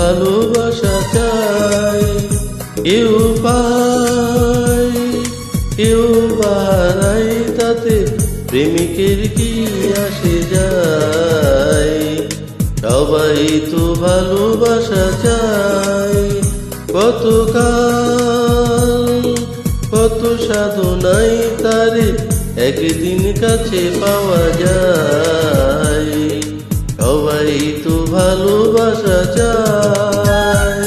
ভালোবাসা চাই, কেউ পায় কেউ বাড়ায়, তাতে প্রেমিকের কি আসে যায়। সবাই তো ভালোবাসা চায়, কতকাল কত সাধনায় তারে একদিন কাছে পাওয়া যায়। সবাই তো ভালোবাসা চায়।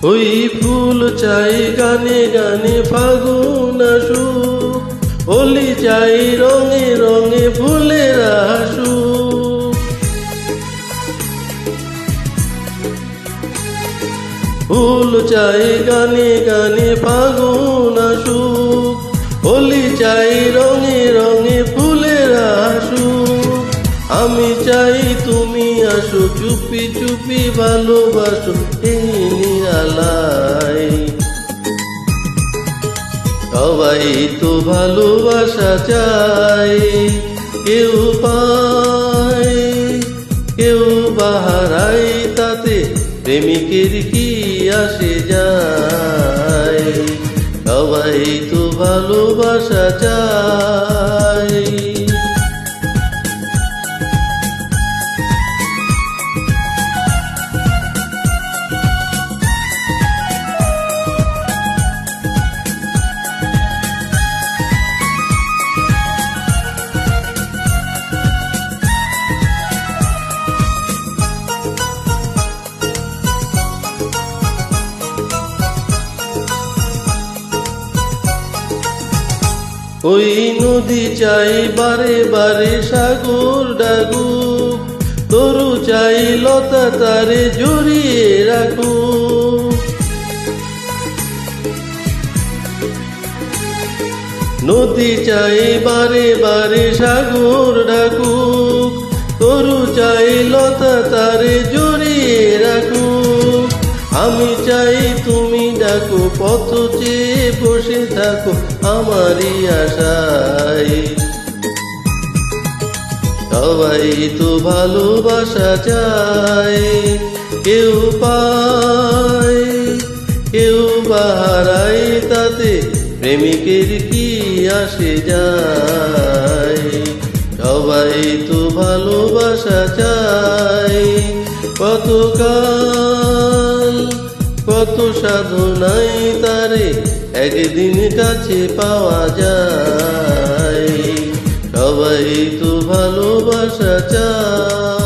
ওই ফুল চাই গানে গানে ফাগুন আসুক, হোলি চাই রঙে রঙে ফুলের আসুক। ফুল চাই গানে গানে ফাগুন আসুক, হোলি চাই রঙে রঙে ফুলের আসুক। আমি চাই তুমি আসো, চুপি চুপি ভালোবাসো এই নিরালায়। সবাই তো ভালোবাসা চায়, কেউ পায় কেউ বাহারায়, তাতে প্রেমিকের কি আসে যায়। সবাই তো ভালোবাসা চায়। ওই নদী চাই বারে বারে সাগর ডাকুক, তরু চাই লতা তারে জড়িয়ে রাখুক। নদী চাই বারে বারে সাগর ডাকুক, তরু চাই লতা তারে জড়িয়ে রাখুক। আমি চাই তুমি ডাকো, পথ চেয়ে বসে থাকো আমারই আশায়। সবাই তো ভালোবাসা চায়, কেউ পায় কেউ বাহারায়, তাতে প্রেমিকের কি আসে যায়। সবাই তো ভালোবাসা চায়, কতকাল কত সাধনায় তারে একদিন কাছে পাওয়া যায়। সবাই তো ভালোবাসা চায়।